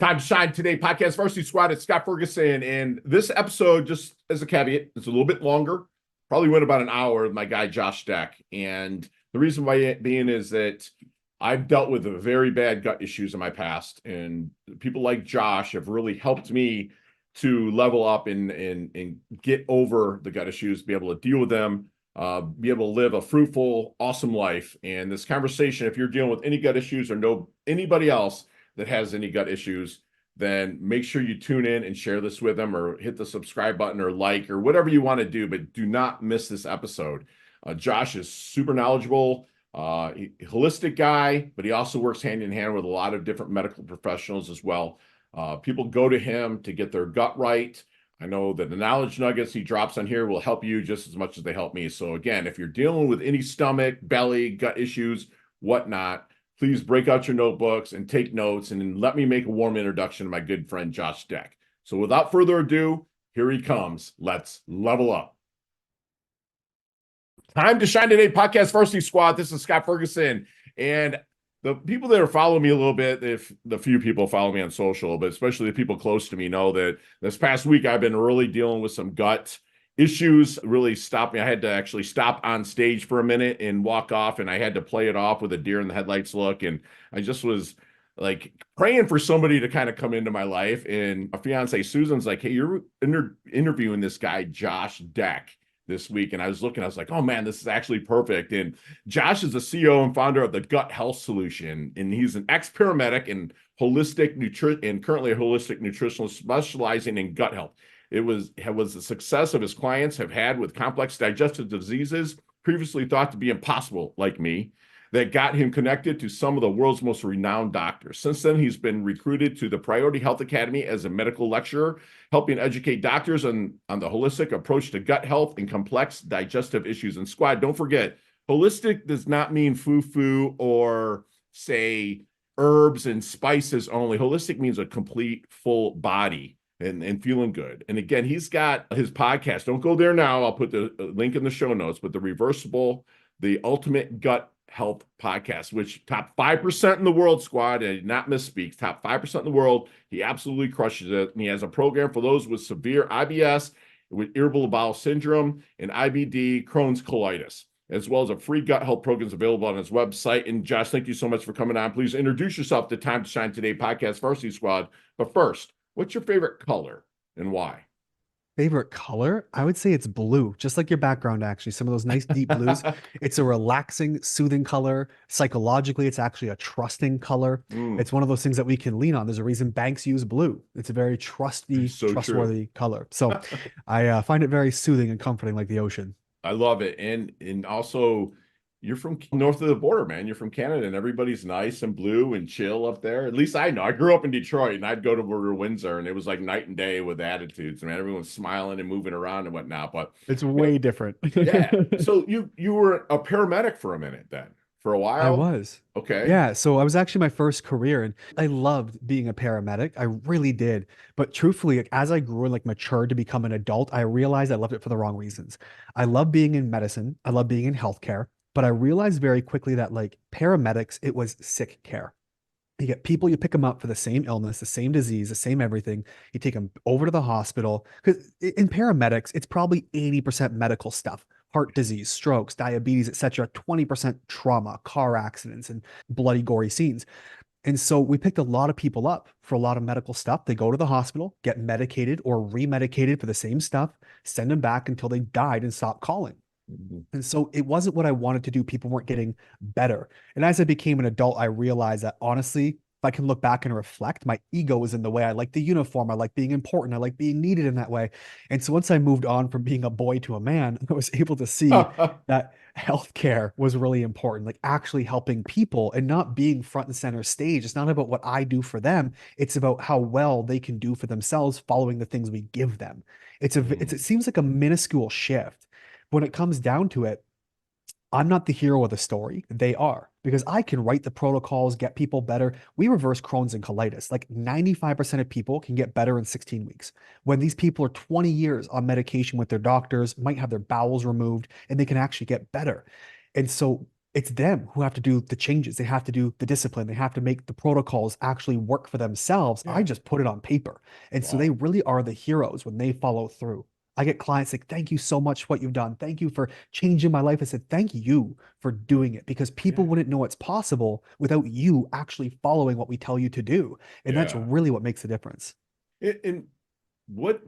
Time to Shine Today podcast varsity squad. It's Scott Ferguson. And this episode, just as a caveat, it's a little bit longer. Probably went about an hour with my guy, Josh Dech. And the reason why it being is that I've dealt with very bad gut issues in my past. And people like Josh have really helped me to level up and get over the gut issues, be able to deal with them, be able to live a fruitful, awesome life. And this conversation, if you're dealing with any gut issues or know anybody else that has any gut issues, then make sure you tune in and share this with them or hit the subscribe button or like or whatever you want to do, but do not miss this episode. Josh is super knowledgeable, holistic guy, but he also works hand in hand with a lot of different medical professionals as well. People go to him to get their gut right. I know that the knowledge nuggets he drops on here will help you just as much as they help me. So again, if you're dealing with any stomach, belly, gut issues, whatnot, please break out your notebooks and take notes and let me make a warm introduction to my good friend, Josh Dech. So without further ado, here he comes. Let's level up. Time to Shine Today podcast varsity squad. This is Scott Ferguson. And the people that are following me a little bit, if the few people follow me on social, but especially the people close to me know that this past week I've been really dealing with some gut issues. Really stopped me. I had to actually stop on stage for a minute and walk off, and I had to play it off with a deer in the headlights look. And I just was like praying for somebody to kind of come into my life. And my fiance Susan's like, "Hey, you're interviewing this guy, Josh Dech, this week." And I was looking, I was like, "Oh man, this is actually perfect." And Josh is the CEO and founder of the Gut Health Solution, and he's an ex-paramedic and currently a holistic nutritionist specializing in gut health. It was the success of his clients have had with complex digestive diseases previously thought to be impossible, like me, that got him connected to some of the world's most renowned doctors. Since then, he's been recruited to the Priority Health Academy as a medical lecturer, helping educate doctors on the holistic approach to gut health and complex digestive issues. And squad, don't forget, holistic does not mean foo-foo or say herbs and spices only. Holistic means a complete full body and feeling good. And again, he's got his podcast. Don't go there now. I'll put the link in the show notes, but the Ultimate Gut Health Podcast, which top 5% in the world, squad, and not misspeak, top 5% in the world. He absolutely crushes it. And he has a program for those with severe IBS, with irritable bowel syndrome, and IBD, Crohn's colitis, as well as a free gut health programs available on his website. And Josh, thank you so much for coming on. Please introduce yourself to Time to Shine Today podcast varsity squad. But first, what's your favorite color and why? Favorite color? I would say it's blue, just like your background, actually. Some of those nice deep blues. It's a relaxing, soothing color. Psychologically, it's actually a trusting color. Mm, It's one of those things that we can lean on. There's a reason banks use blue. It's a very so true. trustworthy color. So I find it very soothing and comforting, like the ocean. I love it. And also you're from north of the border, man. You're from Canada and everybody's nice and blue and chill up there. At least I know. I grew up in Detroit and I'd go to Windsor and it was like night and day with attitudes. I mean, everyone's smiling and moving around and whatnot. But It's you know, way different. yeah. So you were a paramedic for a minute then, for a I while. was. Okay. Yeah, so I was actually my first career and I loved being a paramedic. I really did. But truthfully, like, as I grew and like matured to become an adult, I realized I loved it for the wrong reasons. I love being in medicine. I love being in healthcare, but I realized very quickly that like paramedics, it was sick care. You get people, you pick them up for the same illness, the same disease, the same everything. You take them over to the hospital. Because in paramedics, it's probably 80% medical stuff, heart disease, strokes, diabetes, etc. 20% trauma, car accidents, and bloody, gory scenes. And so we picked a lot of people up for a lot of medical stuff. They go to the hospital, get medicated or remedicated for the same stuff, send them back until they died and stopped calling. Mhm. And so it wasn't what I wanted to do. People weren't getting better. And as I became an adult, I realized that honestly, if I can look back and reflect, my ego was in the way. I like the uniform. I like being important. I like being needed in that way. And so once I moved on from being a boy to a man, I was able to see that healthcare was really important, like actually helping people and not being front and center stage. It's not about what I do for them. It's about how well they can do for themselves following the things we give them. It Mm. seems like a minuscule shift. When it comes down to it, I'm not the hero of the story. They are, because I can write the protocols, get people better. We reverse Crohn's and colitis. Like 95% of people can get better in 16 weeks. When these people are 20 years on medication with their doctors, might have their bowels removed, and they can actually get better. And so it's them who have to do the changes. They have to do the discipline. They have to make the protocols actually work for themselves. I Yeah. just put it on paper. And so they Wow. really are the heroes when they follow through. I get clients like, thank you so much for what you've done. Thank you for changing my life. I said, thank you for doing it because people Yeah. wouldn't know it's possible without you actually following what we tell you to do. And that's Yeah. really what makes a difference. And what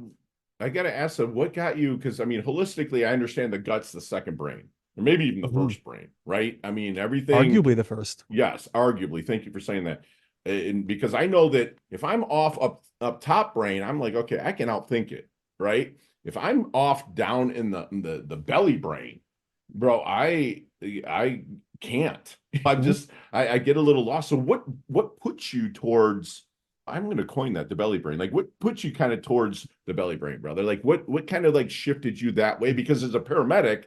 I got to ask them, what got you? Because I mean, holistically, I understand the gut's the second brain, or maybe even the Mhm. first brain, right? I mean, everything, Arguably the first. yes, arguably. Thank you for saying that. And because I know that if I'm off up top brain, I'm like, okay, I can outthink it, right? If I'm off down in the belly brain, bro, I can't. I'm Mhm. just I get a little lost. So what puts you towards, I'm going to coin that, the belly brain. Like what puts you kind of towards the belly brain, brother? Like what kind of like shifted you that way? Because as a paramedic,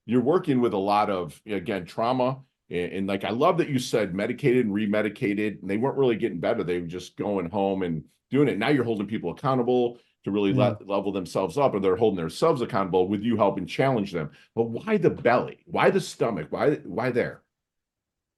you're working with a lot of, again, trauma. And like I love that you said medicated and remedicated, and they weren't really getting better. They were just going home and doing it. Now you're holding people accountable to really Mm. level themselves up, or they're holding themselves accountable with you helping challenge them. But why the belly? Why the stomach? Why there?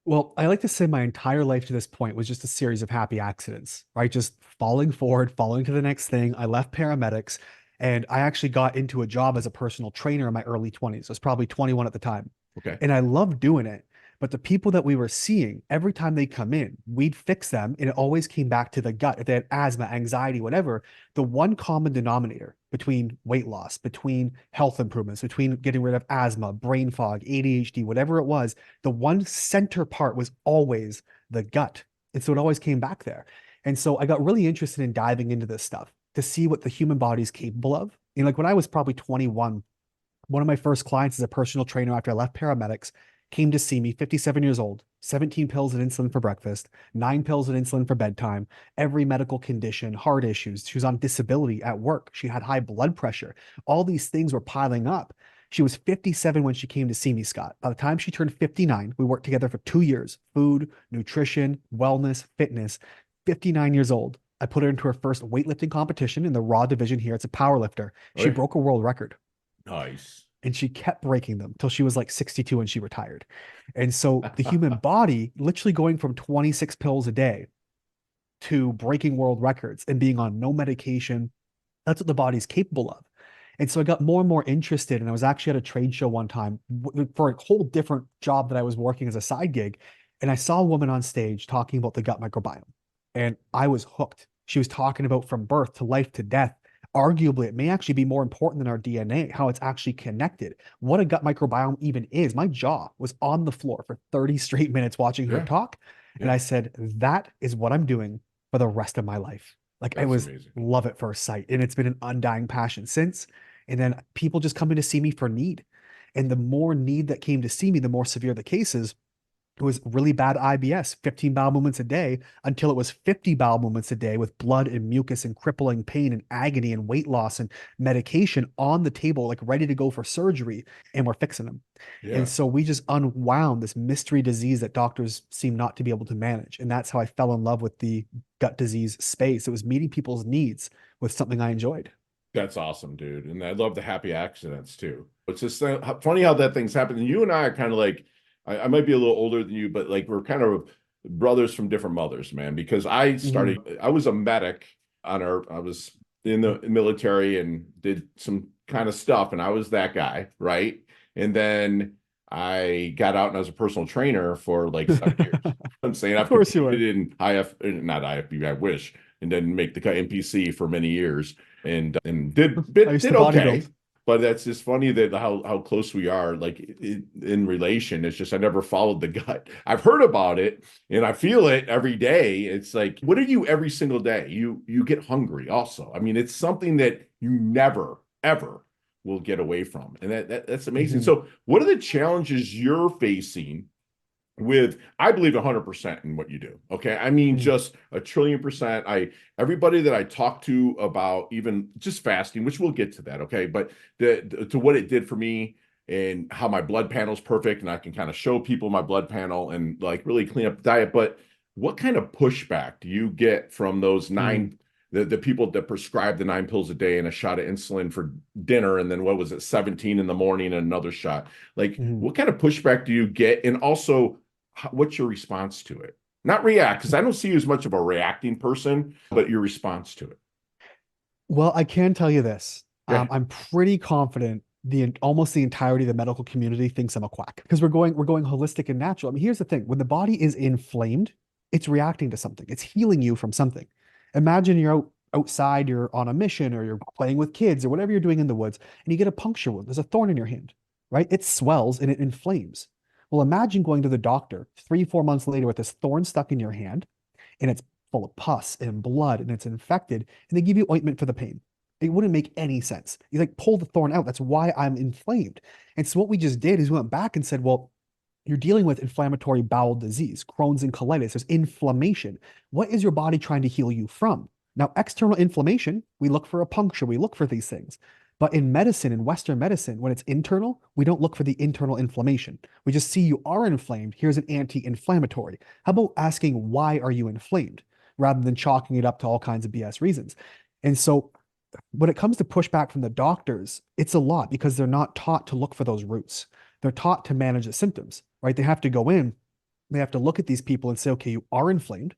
Well, I like to say my entire life to this point was just a series of happy accidents, right? Just falling forward, falling to the next thing. I left paramedics and I actually got into a job as a personal trainer in my early 20s. I was probably 21 at the time. Okay. And I loved doing it. But the people that we were seeing, every time they come in, we'd fix them. And it always came back to the gut. If they had asthma, anxiety, whatever, the one common denominator between weight loss, between health improvements, between getting rid of asthma, brain fog, ADHD, whatever it was, the one center part was always the gut. And so it always came back there. And so I got really interested in diving into this stuff to see what the human body is capable of. And like when I was probably 21, one of my first clients as a personal trainer after I left paramedics came to see me, 57 years old, 17 pills of insulin for breakfast, 9 pills of insulin for bedtime, every medical condition, heart issues. She was on disability at work. She had high blood pressure. All these things were piling up. She was 57 when she came to see me, Scott. By the time she turned 59, we worked together for 2 years, food, nutrition, wellness, fitness. 59 years old. I put her into her first weightlifting competition in the raw division here. It's a power lifter. She Okay. broke a world record Nice. and she kept breaking them till she was like 62 and she retired. And so the human body literally going from 26 pills a day to breaking world records and being on no medication, that's what the body's capable of. And so I got more and more interested. And I was actually at a trade show one time for a whole different job that I was working as a side gig. And I saw a woman on stage talking about the gut microbiome. And I was hooked. She was talking about from birth to life to death. Arguably, it may actually be more important than our DNA, how it's actually connected, what a gut microbiome even is. My jaw was on the floor for 30 straight minutes watching her Yeah. talk. And Yeah. I said, that is what I'm doing for the rest of my life. Like I That's was amazing. love at first sight. And it's been an undying passion since. And then people just coming to see me for need. And the more need that came to see me, the more severe the cases. It was really bad IBS, 15 bowel movements a day, until it was 50 bowel movements a day with blood and mucus and crippling pain and agony and weight loss and medication on the table, like ready to go for surgery. And we're fixing them. And Yeah. so we just unwound this mystery disease that doctors seem not to be able to manage. And that's how I fell in love with the gut disease space. It was meeting people's needs with something I enjoyed. That's awesome, dude. And I love the happy accidents too. It's just funny how that thing's happened. And you and I are kind of like, I might be a little older than you, but like we're kind of brothers from different mothers, man. Because Mhm. I was a medic I was in the military and did some kind of stuff, and I was that guy, right? And then I got out and I was a personal trainer for like 7 years. I'm saying Of I've course you competed are. in not IFBB, I wish, and then make the NPC for many years and I used did to okay. bodybuild. But that's just funny that how close we are, like in relation. It's just I never followed the gut. I've heard about it and I feel it every day. It's like, what are you every single day? You get hungry also. I mean, it's something that you never ever will get away from, and that's amazing. Mhm. So, what are the challenges you're facing with, I believe 100% in what you do. Okay. I mean, Mhm. just a trillion percent. Everybody that I talk to about even just fasting, which we'll get to that. Okay. But to what it did for me and how my blood panel is perfect. And I can kind of show people my blood panel and like really clean up the diet. But what kind of pushback do you get from those Mhm. The people that prescribe the 9 pills a day and a shot of insulin for dinner, and then what was it, 17 in the morning and another shot. Like, Mhm. what kind of pushback do you get? And also, what's your response to it? Not react, because I don't see you as much of a reacting person, but your response to it. Well, I can tell you this. Yeah. I'm pretty confident almost the entirety of the medical community thinks I'm a quack because we're going holistic and natural. I mean, here's the thing: when the body is inflamed, it's reacting to something. It's healing you from something. Imagine you're outside, you're on a mission, or you're playing with kids, or whatever you're doing in the woods, and you get a puncture wound. There's a thorn in your hand, right? It swells and it inflames. Well, imagine going to the doctor 3, 4 months later with this thorn stuck in your hand, and it's full of pus and blood and it's infected, and they give you ointment for the pain. It wouldn't make any sense. You like pull the thorn out. That's why I'm inflamed. And so what we just did is we went back and said, well, you're dealing with inflammatory bowel disease, Crohn's and colitis. There's inflammation. What is your body trying to heal you from? Now, external inflammation, we look for a puncture, we look for these things. But in medicine, in Western medicine, when it's internal, we don't look for the internal inflammation. We just see you are inflamed. Here's an anti-inflammatory. How about asking, why are you inflamed? Rather than chalking it up to all kinds of BS reasons. And so when it comes to pushback from the doctors, it's a lot because they're not taught to look for those roots. They're taught to manage the symptoms, right? They have to go in, they have to look at these people and say, okay, you are inflamed.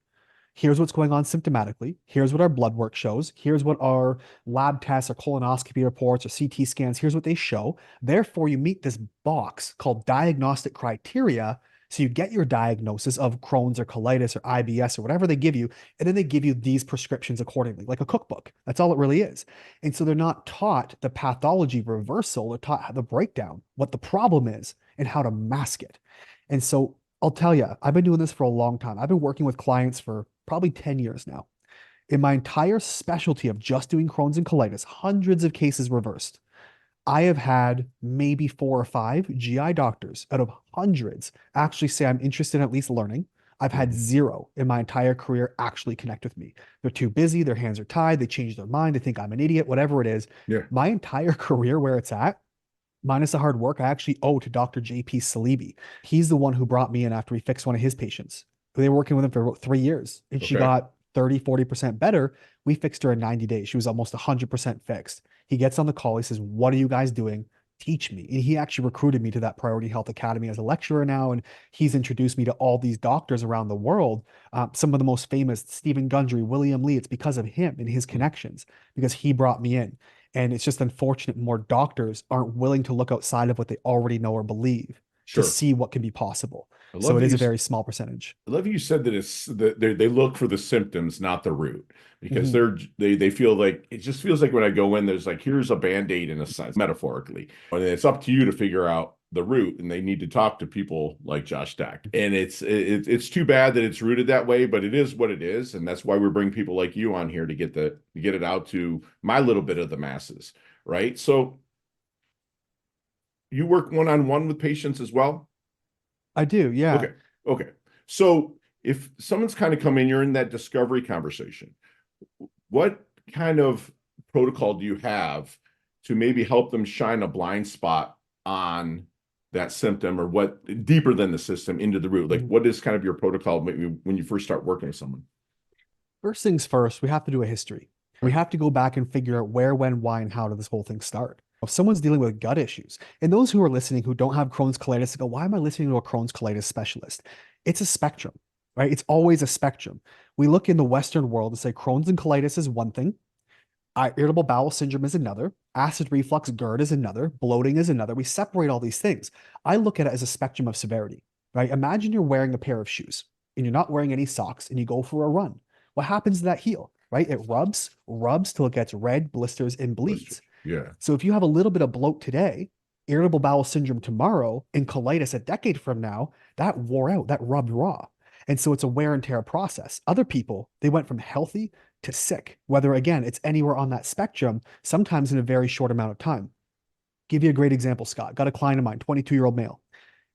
Here's what's going on symptomatically. Here's what our blood work shows. Here's what our lab tests or colonoscopy reports or CT scans, here's what they show. Therefore, you meet this box called diagnostic criteria. So you get your diagnosis of Crohn's or colitis or IBS or whatever they give you, and then they give you these prescriptions accordingly, like a cookbook. That's all it really is. And so they're not taught the pathology reversal, they're taught the breakdown, what the problem is, and how to mask it. And so I'll tell you, I've been doing this for a long time. I've been working with clients for probably 10 years now. In my entire specialty of just doing Crohn's and colitis, hundreds of cases reversed. I have had maybe 4 or 5 GI doctors out of hundreds actually say I'm interested in at least learning. I've had Mhm. zero in my entire career actually connect with me. They're too busy, their hands are tied, they change their mind, they think I'm an idiot, whatever it is. Yeah. My entire career where it's at, minus the hard work, I actually owe to Dr. JP Salibi. He's the one who brought me in after he fixed one of his patients. They were working with him for about 3 years and she Okay. got 30, 40% better. We fixed her in 90 days. She was almost 100% fixed. He gets on the call. He says, what are you guys doing? Teach me. And he actually recruited me to that Priority Health Academy as a lecturer now. And he's introduced me to all these doctors around the world. Some of the most famous, Stephen Gundry, William Lee. It's because of him and his connections, because he brought me in. And it's just unfortunate more doctors aren't willing to look outside of what they already know or believe to Sure. see what can be possible. I So love it that is you a very small percentage. I love you said that it's that they look for the symptoms, not the root, because Mhm. they feel like it just feels like when I go in, there's like here's a band-aid in a sense, metaphorically, and it's up to you to figure out the root, and they need to talk to people like Josh Dech. And it's too bad that it's rooted that way, but it is what it is, and that's why we bring people like you on here to get it out to my little bit of the masses, right? So you work one-on-one with patients as well? I do, yeah. Okay. Okay. So if someone's kind of come in, you're in that discovery conversation. What kind of protocol do you have to maybe help them shine a blind spot on that symptom or what deeper than the system into the root? Like, Mhm. what is kind of your protocol maybe when you first start working with someone? First things first, we have to do a history. We Okay. have to go back and figure out where, when, why, and how did this whole thing start. If someone's dealing with gut issues, and those who are listening who don't have Crohn's colitis go, why am I listening to a Crohn's colitis specialist? It's a spectrum, right? It's always a spectrum. We look in the Western world and say Crohn's and colitis is one thing, irritable bowel syndrome is another, acid reflux GERD is another, bloating is another. We separate all these things. I look at it as a spectrum of severity, right? Imagine you're wearing a pair of shoes and you're not wearing any socks and you go for a run. What happens to that heel, right? It rubs till it gets red, blisters, and Blisters. bleeds. Yeah. So if you have a little bit of bloat today, irritable bowel syndrome tomorrow, and colitis a decade from now, that wore out, that rubbed raw. And so it's a wear and tear process. Other people, they went from healthy to sick, whether again, it's anywhere on that spectrum, sometimes in a very short amount of time. Give you a great example, Scott. Got a client of mine, 22-year-old male,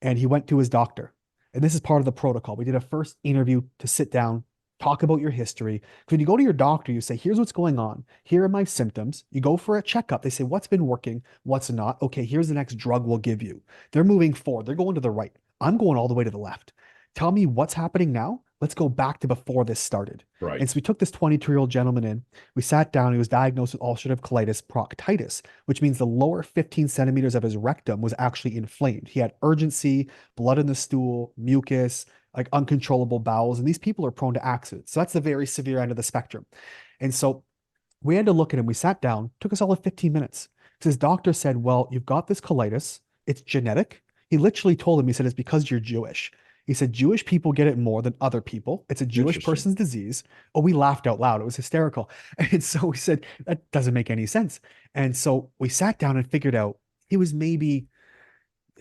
and he went to his doctor. And this is part of the protocol. We did a first interview to sit down, talk about your history. Because when you go to your doctor, you say, here's what's going on. Here are my symptoms. You go for a checkup. They say, what's been working? What's not? Okay, here's the next drug we'll give you. They're moving forward. They're going to the right. I'm going all the way to the left. Tell me what's happening now. let's go back to before this started. Right. And so we took this 22-year-old gentleman in, we sat down, he was diagnosed with ulcerative colitis proctitis, which means the lower 15 centimeters of his rectum was actually inflamed. He had urgency, blood in the stool, mucus, like uncontrollable bowels. And these people are prone to accidents. So that's the very severe end of the spectrum. And so we had to look at him. We sat down, took us all of 15 minutes. His doctor said, well, you've got this colitis. It's genetic. He literally told him, he said, it's because you're Jewish. He said, Jewish people get it more than other people. It's a Jewish Interesting. person's disease. Oh, we laughed out loud. It was hysterical. And so we said, that doesn't make any sense. And so we sat down and figured out he was maybe,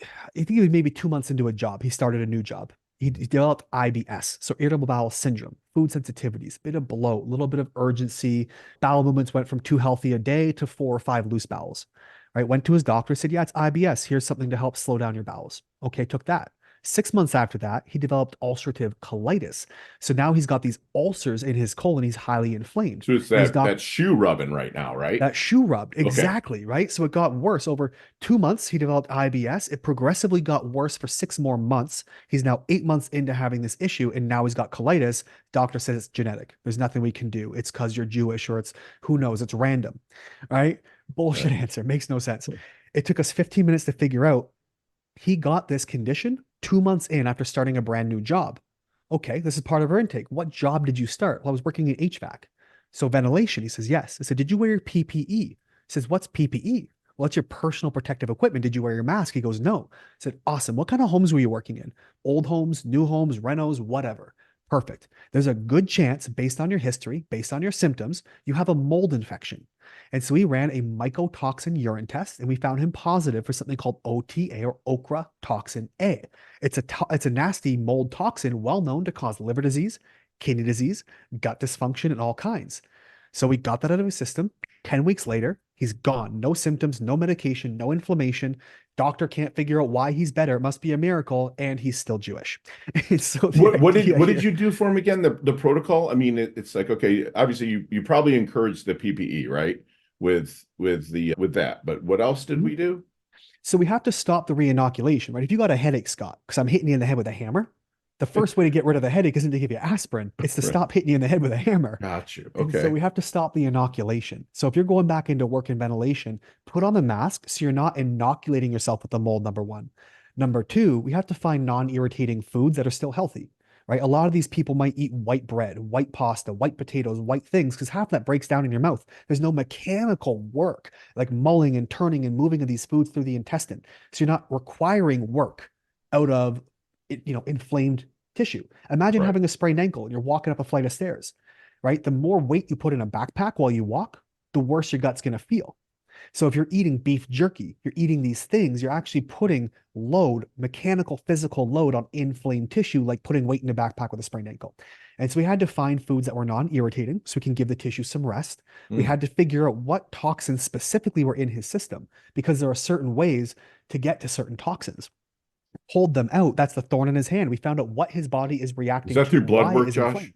I think he was maybe 2 months into a job. He started a new job. He developed IBS, so irritable bowel syndrome, food sensitivities, bit of bloat, a little bit of urgency. Bowel movements went from 2 healthy a day to 4 or 5 loose bowels. Right? Went to his doctor, said, "Yeah, it's IBS. Here's something to help slow down your bowels." Okay, took that. 6 months after that, he developed ulcerative colitis. So now he's got these ulcers in his colon. He's highly inflamed. So it's And his that shoe rubbing right now, right? that shoe rubbed. Okay. Exactly. Right. So it got worse. Over 2 months, he developed IBS. It progressively got worse for 6 more months. He's now 8 months into having this issue, and now he's got colitis. Doctor says it's genetic. There's nothing we can do. It's because you're Jewish, or it's who knows, it's random. Right. Bullshit Right. answer. Makes no sense. It took us 15 minutes to figure out he got this condition 2 months in after starting a brand new job. Okay, this is part of our intake. What job did you start? Well, I was working in HVAC. So ventilation. He says, yes. I said, did you wear your PPE? He says, what's PPE? Well, it's your personal protective equipment. Did you wear your mask? He goes, no. I said, awesome. What kind of homes were you working in? Old homes, new homes, renos, whatever. Perfect. There's a good chance, based on your history, based on your symptoms, you have a mold infection. And so we ran a mycotoxin urine test, and we found him positive for something called OTA, or okra toxin A. It's a nasty mold toxin well known to cause liver disease, kidney disease, gut dysfunction, and all kinds. So we got that out of his system. 10 weeks later, he's gone. No symptoms, no medication, no inflammation. Doctor can't figure out why he's better. It must be a miracle, and he's still Jewish. And so the What idea did here, you do for him again? The protocol? I mean, it's like, okay, obviously you probably encouraged the PPE, right? With that. But what else did we do? so we have to stop the reinoculation, right? If you got a headache, Scott, because I'm hitting you in the head with a hammer, the first way to get rid of the headache isn't to give you aspirin, it's to Right. stop hitting you in the head with a hammer. Got you. And so Okay. we have to stop the inoculation. So if you're going back into work and ventilation, put on the mask so you're not inoculating yourself with the mold, number one. Number two, we have to find non-irritating foods that are still healthy, right? A lot of these people might eat white bread, white pasta, white potatoes, white things, because half that breaks down in your mouth. There's no mechanical work like mulling and turning and moving of these foods through the intestine. So you're not requiring work out of, inflamed tissue. Imagine Right. having a sprained ankle and you're walking up a flight of stairs, right? The more weight you put in a backpack while you walk, the worse your gut's going to feel. So if you're eating beef jerky, you're eating these things, you're actually putting load, mechanical, physical load on inflamed tissue, like putting weight in a backpack with a sprained ankle. And so we had to find foods that were non-irritating so we can give the tissue some rest. We Mm. had to figure out what toxins specifically were in his system, because there are certain ways to get to certain toxins. Hold them out. That's the thorn in his hand. We found out what his body is Is reacting that to, through blood why it work, is Josh? inflamed.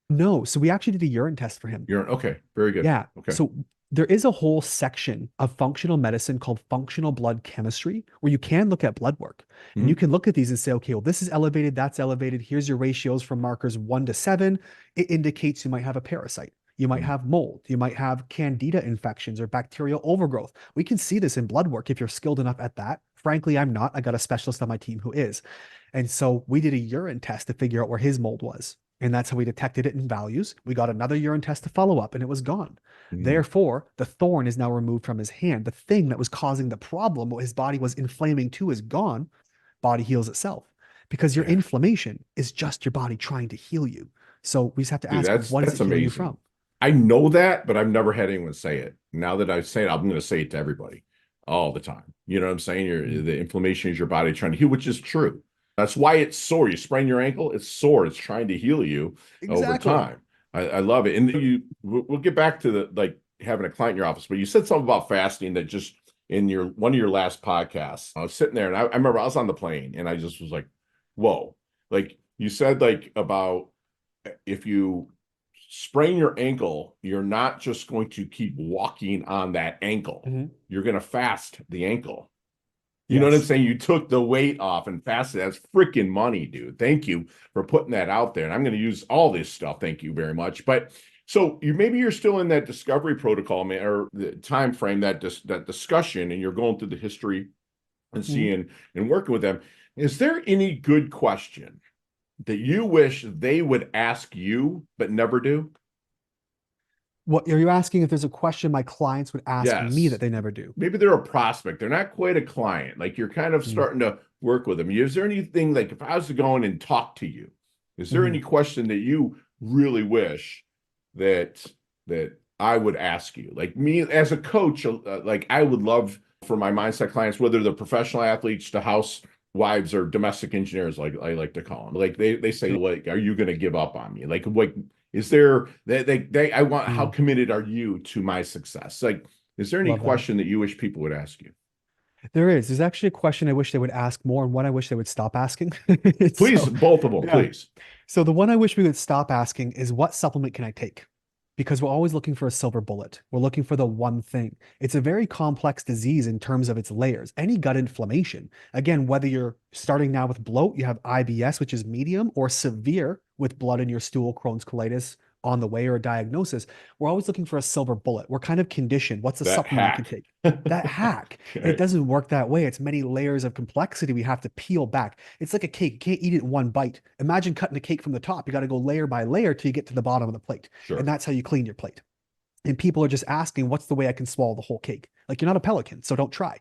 No, so we actually did a urine test for him. You're okay. Very good. Yeah. Okay. So there is a whole section of functional medicine called functional blood chemistry where you can look at blood work, and you Mhm. can look at these and say, okay, well, this is elevated, that's elevated. Here's your ratios from markers 1 to 7. It indicates you might have a parasite. You might Mhm. have mold. You might have candida infections or bacterial overgrowth. We can see this in blood work if you're skilled enough at that. Frankly, I'm not. I got a specialist on my team who is. And so we did a urine test to figure out where his mold was. And that's how we detected it in values. We got another urine test to follow up, and it was gone. Mhm. Therefore, the thorn is now removed from his hand. The thing that was causing the problem, what his body was inflaming to, is gone. Body heals itself, because your Yeah. inflammation is just your body trying to heal you. So we just have to Dude, ask, what does that's it heal you amazing. from? I know that, but I've never had anyone say it. Now that I say it, I'm going to say it to everybody all the time. You know what I'm saying? Mm. The inflammation is your body trying to heal, which is true. That's why it's sore. You sprain your ankle, it's sore. It's trying to heal you over Exactly. time. I love it. And we'll get back to the like having a client in your office, but you said something about fasting that just in your one of your last podcasts. I was sitting there and I remember I was on the plane and I just was like, whoa. Like you said, like about if you sprain your ankle, you're not just going to keep walking on that ankle. Mhm. You're going to fast the ankle. You know what I'm Yes. saying? You took the weight off and fasted. That's freaking money, dude. Thank you for putting that out there. And I'm going to use all this stuff. Thank you very much. But so maybe you're still in that discovery protocol, man, or the time frame, that discussion, and you're going through the history and Mhm. seeing and working with them. Is there any good question that you wish they would ask you but never do? What are you asking if there's a question my clients would ask me that Yes. they never do? Maybe they're a prospect. They're not quite a client. Like you're kind of starting to work with them. Is there anything like if I was to go in and talk to you, is there Mm-hmm. any question that you really wish that I would ask you? Like me as a coach, like I would love for my mindset clients, whether they're professional athletes to housewives or domestic engineers, like I like to call them. Like they say, like, are you going to give up on me? Like what is there they I want how Mm, committed are you to my success? Like is there any love that. question that you wish people would ask you? There is. There's actually a question I wish they would ask more and one I wish they would stop asking. Please, So, both of them, yeah. please. So the one I wish we would stop asking is what supplement can I take? Because we're always looking for a silver bullet. We're looking for the one thing. It's a very complex disease in terms of its layers. Any gut inflammation, again, whether you're starting now with bloat, you have IBS, which is medium, or severe with blood in your stool, Crohn's colitis on the way, or a diagnosis, we're always looking for a silver bullet. We're kind of conditioned. What's a That supplement you can hack. take? That hack. And it Okay, doesn't work that way. It's many layers of complexity we have to peel back. It's like a cake. You can't eat it in one bite. Imagine cutting a cake from the top. You got to go layer by layer till you get to the bottom of the plate. And sure. that's how you clean your plate. And people are just asking, what's the way I can swallow the whole cake? Like, you're not a pelican, so don't try.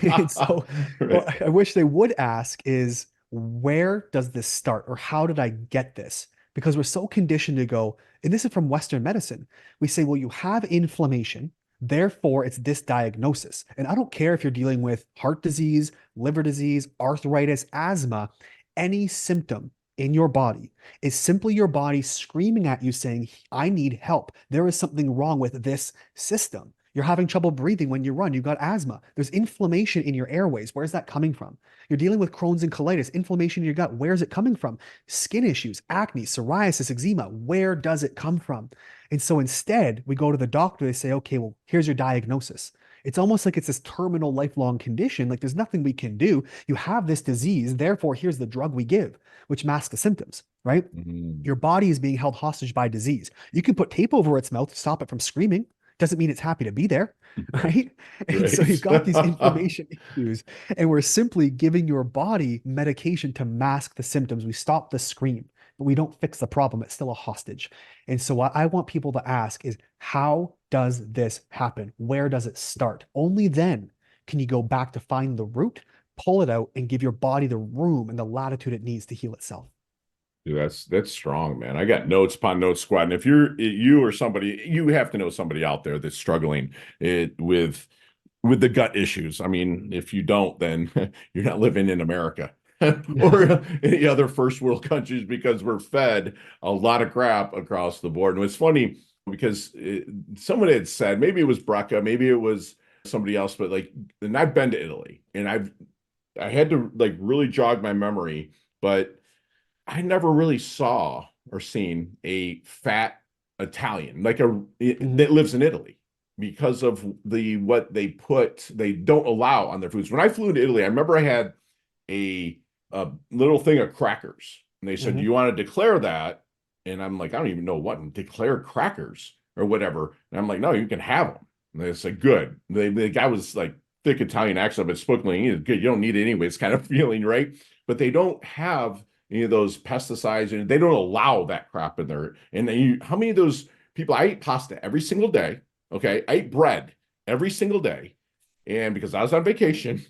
And so, Right. what I wish they would ask is, where does this start? Or how did I get this? Because we're so conditioned to go, and this is from Western medicine. We say, well, you have inflammation, therefore it's this diagnosis. And I don't care if you're dealing with heart disease, liver disease, arthritis, asthma, any symptom in your body is simply your body screaming at you saying, I need help. There is something wrong with this system. You're having trouble breathing when you run. You've got asthma. There's inflammation in your airways. Where's that coming from? You're dealing with Crohn's and colitis, inflammation in your gut. Where's it coming from? Skin issues, acne, psoriasis, eczema. Where does it come from? And so instead, we go to the doctor. They say, okay, well, here's your diagnosis. It's almost like it's this terminal lifelong condition. Like there's nothing we can do. You have this disease. Therefore, here's the drug we give, which masks the symptoms, right? Mhm. Your body is being held hostage by disease. You can put tape over its mouth to stop it from screaming. Doesn't mean it's happy to be there, right? And so you've Right. got these inflammation issues, and we're simply giving your body medication to mask the symptoms. We stop the scream, but we don't fix the problem. It's still a hostage. And so what I want people to ask is, how does this happen? Where does it start? Only then can you go back to find the root, pull it out, and give your body the room and the latitude it needs to heal itself. Dude, that's strong, man. I got notes upon notes squad. And if you or somebody, you have to know somebody out there that's struggling with the gut issues. I mean, if you don't, then you're not living in America Yeah. or any other first world countries because we're fed a lot of crap across the board. And it's funny because someone had said, maybe it was Brecca, maybe it was somebody else, but like, and I've been to Italy and I had to like really jog my memory, but I never really saw or seen a fat Italian like Mhm. that lives in Italy because of what they don't allow on their foods. When I flew to Italy, I remember I had a a little thing of crackers, and they said, "Do Mhm. you want to declare that?" And I'm like, "I don't even know what declare crackers or whatever." And I'm like, "No, you can have them." And they said, "Good." The guy was like thick Italian accent, but spoke like good. You don't need it anyway. It's kind of feeling right, but they don't have any of those pesticides, and they don't allow that crap in there. And how many of those people? I eat pasta every single day. Okay, I eat bread every single day, and because I was on vacation,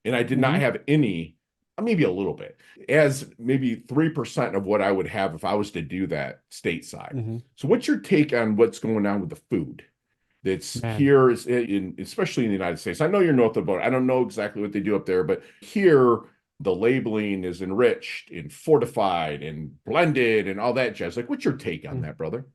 and I did not Mhm. have any, maybe a little bit, as maybe 3% of what I would have if I was to do that stateside. Mhm. So, what's your take on what's going on with the food that's Man. here, especially in the United States? I know you're north of the border. I don't know exactly what they do up there, but here the labeling is enriched and fortified and blended and all that jazz. Like, what's your take on Mm. that, brother?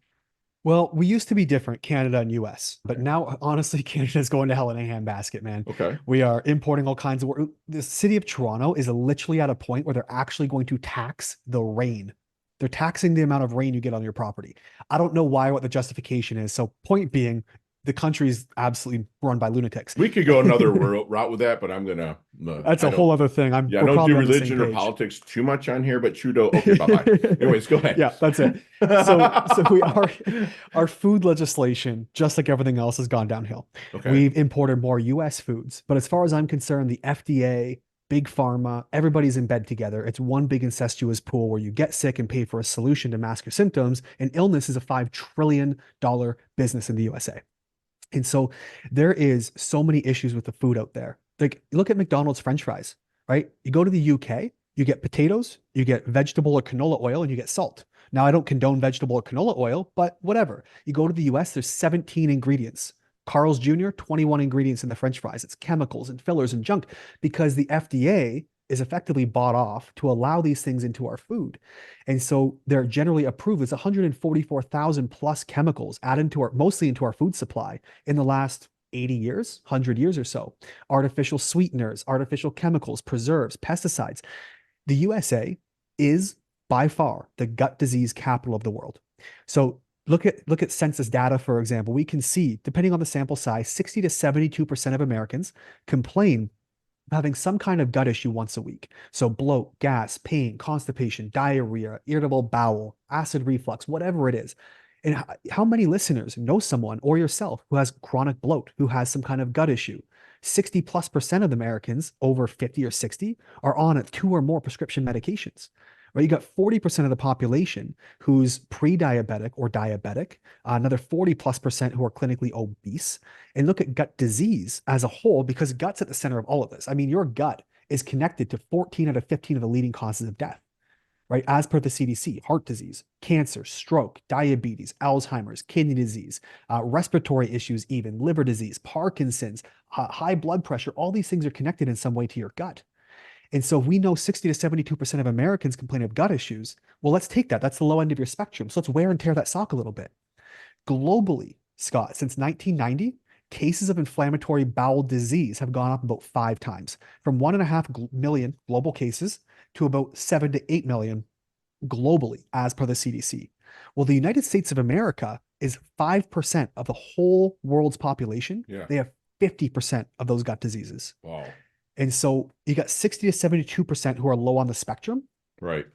Well, we used to be different, Canada and US, but Okay. now honestly, Canada's going to hell in a handbasket, man. Okay. We are importing all kinds of work. The city of Toronto is literally at a point where they're actually going to tax the rain. They're taxing the amount of rain you get on your property. I don't know why, what the justification is. So, point being, the country's absolutely run by lunatics. We could go another route with that, but I'm gonna. That's I a don't. whole other thing. Yeah, I We're don't do probably on the same religion or page. politics too much on here, but Trudeau. Okay, bye bye. Anyways, go ahead. Yeah, that's it. So we are our food legislation, just like everything else, has gone downhill. Okay. We've imported more US foods, but as far as I'm concerned, the FDA, big pharma, everybody's in bed together. It's one big incestuous pool where you get sick and pay for a solution to mask your symptoms, and illness is a $5 trillion business in the USA. And so there is so many issues with the food out there. Like, look at McDonald's French fries, right? You go to the UK, you get potatoes, you get vegetable or canola oil, and you get salt. Now, I don't condone vegetable or canola oil, but whatever. You go to the US, there's 17 ingredients. Carl's Jr., 21 ingredients in the French fries. It's chemicals and fillers and junk because the FDA is effectively bought off to allow these things into our food. And so they're generally approved. It's 144,000 plus chemicals added to mostly into our food supply in the last 80 years, 100 years or so. Artificial sweeteners, artificial chemicals, preserves, pesticides. The USA is by far the gut disease capital of the world. So look at census data, for example. We can see, depending on the sample size, 60 to 72% of Americans complain having some kind of gut issue once a week. So bloat, gas, pain, constipation, diarrhea, irritable bowel, acid reflux, whatever it is. And how many listeners know someone or yourself who has chronic bloat, who has some kind of gut issue? 60+% of the Americans over 50 or 60 are on 2 or more prescription medications. Right, you got 40% of the population who's pre-diabetic or diabetic, another 40+% who are clinically obese. And look at gut disease as a whole, because gut's at the center of all of this. I mean, your gut is connected to 14 out of 15 of the leading causes of death, right? As per the CDC: heart disease, cancer, stroke, diabetes, Alzheimer's, kidney disease, respiratory issues, even liver disease, Parkinson's, high blood pressure. All these things are connected in some way to your gut. And so we know 60 to 72% of Americans complain of gut issues. Well, let's take that. That's the low end of your spectrum. So let's wear and tear that sock a little bit. Globally, Scott, since 1990, cases of inflammatory bowel disease have gone up about 5 times, from 1.5 million global cases to about 7 to 8 million globally, as per the CDC. Well, the United States of America is 5% of the whole world's population. Yeah. They have 50% of those gut diseases. Wow. And so you got 60 to 72% who are low on the spectrum. Right.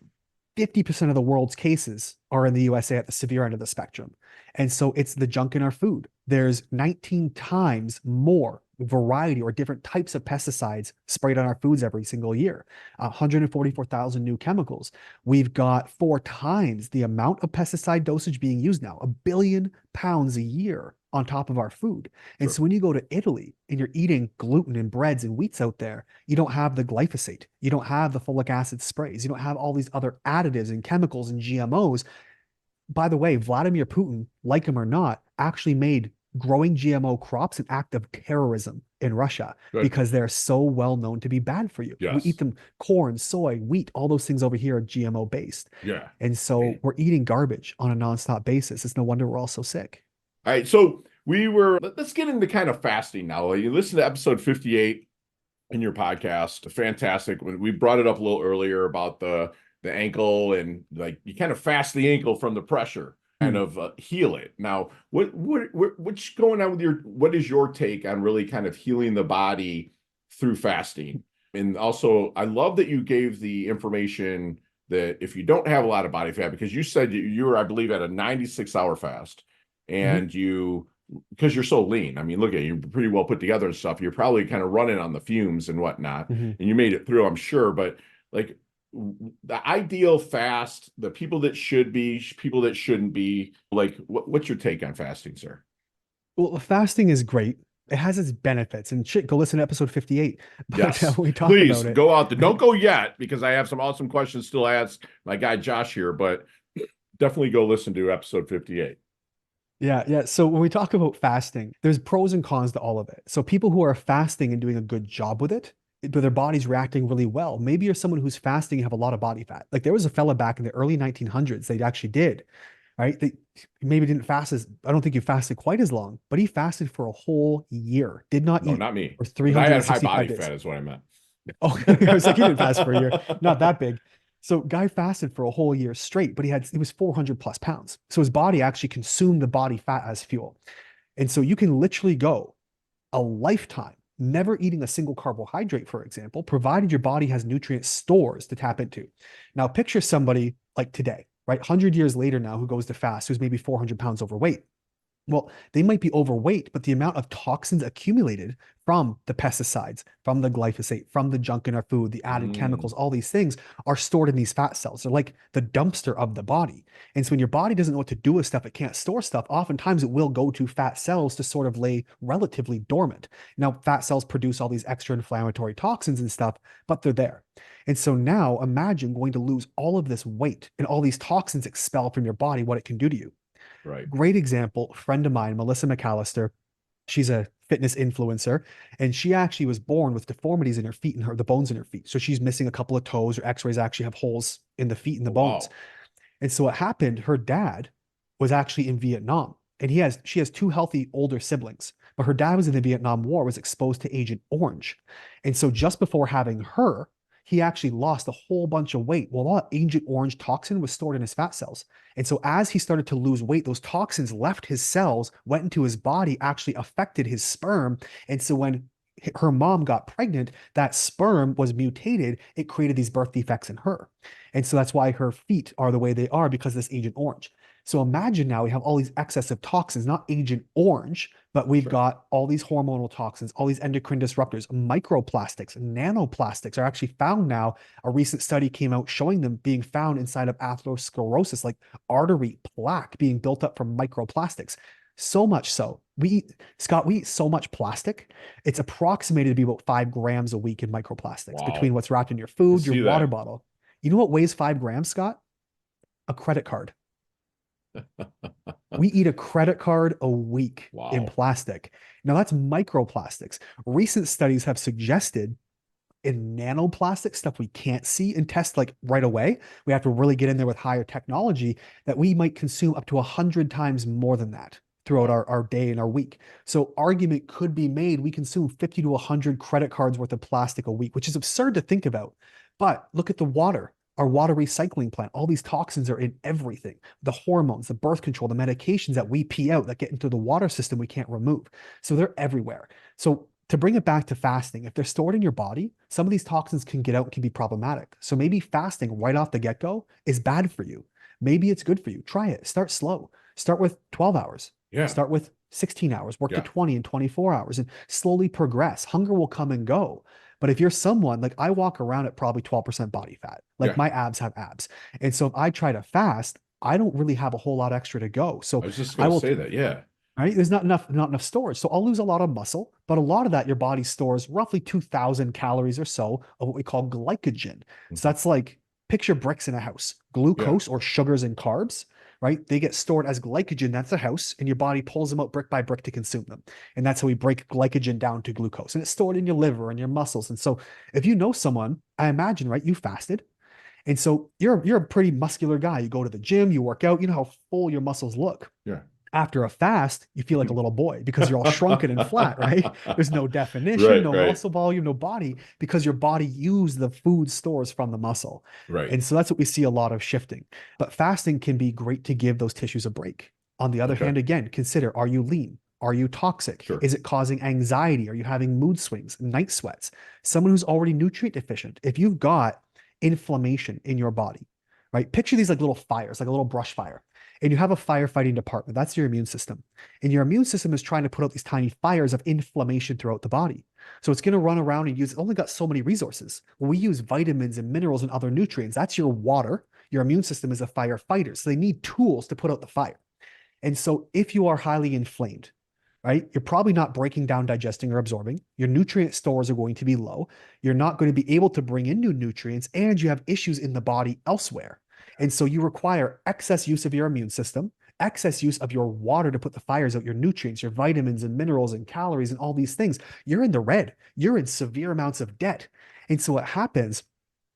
50% of the world's cases are in the USA at the severe end of the spectrum. And so it's the junk in our food. There's 19 times more variety or different types of pesticides sprayed on our foods every single year. 144,000 new chemicals. We've got 4 times the amount of pesticide dosage being used now, 1 billion pounds a year on top of our food. And Sure. so when you go to Italy and you're eating gluten and breads and wheats out there, you don't have the glyphosate, you don't have the folic acid sprays, you don't have all these other additives and chemicals and GMOs. By the way, Vladimir Putin, like him or not, actually made growing GMO crops an act of terrorism in Russia. Good. Because they're so well known to be bad for you. Yes. We eat them: corn, soy, wheat, all those things over here are GMO based. Yeah. And so we're eating garbage on a nonstop basis. It's no wonder we're all so sick. All right. So let's get into kind of fasting now. You listen to episode 58 in your podcast. Fantastic. When we brought it up a little earlier about the ankle, and like you kind of fast the ankle from the pressure, kind of heal it. Now, what's going on with what is your take on really kind of healing the body through fasting? And also, I love that you gave the information that if you don't have a lot of body fat, because you said you were, I believe, at a 96-hour fast, and because you're so lean. I mean, look at you, you're pretty well put together and stuff. You're probably kind of running on the fumes and whatnot, and you made it through, I'm sure. But like the ideal fast, the people that should be, people that shouldn't be, like, what's your take on fasting, sir? Well, fasting is great. It has its benefits, and go listen to episode 58. But Yes, we talk please about it. go out there. Don't go yet, because I have some awesome questions still to ask my guy Josh here, but definitely go listen to episode 58. Yeah. So when we talk about fasting, there's pros and cons to all of it. So people who are fasting and doing a good job with it, their body's reacting really well. Maybe you're someone who's fasting and have a lot of body fat. Like there was a fella back in the early 1900s, they actually did, right? They maybe didn't fast I don't think he fasted quite as long, but he fasted for a whole year, did not eat. No, not me. For I had high 365 body days. fat is what I meant. Oh, I was like, he didn't fast for a year. Not that big. So guy fasted for a whole year straight, but he was 400+ pounds. So his body actually consumed the body fat as fuel. And so you can literally go a lifetime never eating a single carbohydrate, for example, provided your body has nutrient stores to tap into. Now, picture somebody like today, right? 100 years later now, who goes to fast, who's maybe 400 pounds overweight. Well, they might be overweight, but the amount of toxins accumulated from the pesticides, from the glyphosate, from the junk in our food, the added chemicals, all these things are stored in these fat cells. They're like the dumpster of the body. And so when your body doesn't know what to do with stuff, it can't store stuff, oftentimes it will go to fat cells to sort of lay relatively dormant. Now, fat cells produce all these extra inflammatory toxins and stuff, but they're there. And so now imagine going to lose all of this weight and all these toxins expelled from your body, what it can do to you. Right. Great example, friend of mine, Melissa McAllister. She's a fitness influencer, and she actually was born with deformities in her feet and the bones in her feet. So she's missing a couple of toes. Her x-rays actually have holes in the feet and the bones. Wow. And so what happened, her dad was actually in Vietnam, and she has two healthy older siblings, but her dad was in the Vietnam War, was exposed to Agent Orange. And so just before having her, he actually lost a whole bunch of weight. Well, all that Agent Orange toxin was stored in his fat cells. And so as he started to lose weight, those toxins left his cells, went into his body, actually affected his sperm. And so when her mom got pregnant, that sperm was mutated. It created these birth defects in her. And so that's why her feet are the way they are, because of this Agent Orange. So imagine now we have all these excessive toxins, not Agent Orange, but we've got all these hormonal toxins, all these endocrine disruptors, microplastics, nanoplastics are actually found now. A recent study came out showing them being found inside of atherosclerosis, like artery plaque being built up from microplastics. So much so, Scott, we eat so much plastic. It's approximated to be about 5 grams a week in microplastics between what's wrapped in your food, your water bottle. You know what weighs 5 grams, Scott? A credit card. We eat a credit card a week in plastic. Now that's microplastics. Recent studies have suggested in nanoplastic stuff we can't see and test like right away. We have to really get in there with higher technology, that we might consume up to 100 times more than that throughout our day and our week. So argument could be made, we consume 50 to 100 credit cards worth of plastic a week, which is absurd to think about. But look at the water. Our water recycling plant, all these toxins are in everything. The hormones, the birth control, the medications that we pee out that get into the water system we can't remove. So they're everywhere. So to bring it back to fasting, if they're stored in your body, some of these toxins can get out and can be problematic. So maybe fasting right off the get-go is bad for you. Maybe it's good for you. Try it. Start slow. Start with 12 hours. Yeah. Start with 16 hours, work to 20 and 24 hours, and slowly progress. Hunger will come and go. But if you're someone like, I walk around at probably 12% body fat, like my abs have abs. And so if I try to fast, I don't really have a whole lot extra to go. So I was just going to say that. Yeah. Right. There's not enough storage. So I'll lose a lot of muscle, but a lot of that your body stores roughly 2,000 calories or so of what we call glycogen. So that's like, picture bricks in a house, glucose or sugars and carbs, right? They get stored as glycogen. That's a house, and your body pulls them out brick by brick to consume them. And that's how we break glycogen down to glucose, and it's stored in your liver and your muscles. And so if you know someone, I imagine, right, you fasted. And so you're a pretty muscular guy. You go to the gym, you work out, you know how full your muscles look. Yeah. After a fast, you feel like a little boy because you're all shrunken and flat, right? There's no definition, no muscle volume, no body, because your body used the food stores from the muscle. Right. And so that's what we see a lot of shifting. But fasting can be great to give those tissues a break. On the other hand, again, consider, are you lean? Are you toxic? Is it causing anxiety? Are you having mood swings, night sweats? Someone who's already nutrient deficient, if you've got inflammation in your body, right? Picture these like little fires, like a little brush fire. And you have a firefighting department. That's your immune system. And your immune system is trying to put out these tiny fires of inflammation throughout the body. So it's going to run around and it's only got so many resources. Well, we use vitamins and minerals and other nutrients. That's your water. Your immune system is a firefighter. So they need tools to put out the fire. And so if you are highly inflamed, right, you're probably not breaking down, digesting, or absorbing. Your nutrient stores are going to be low. You're not going to be able to bring in new nutrients, and you have issues in the body elsewhere. And so you require excess use of your immune system, excess use of your water to put the fires out, your nutrients, your vitamins and minerals and calories and all these things. You're in the red. You're in severe amounts of debt. And so what happens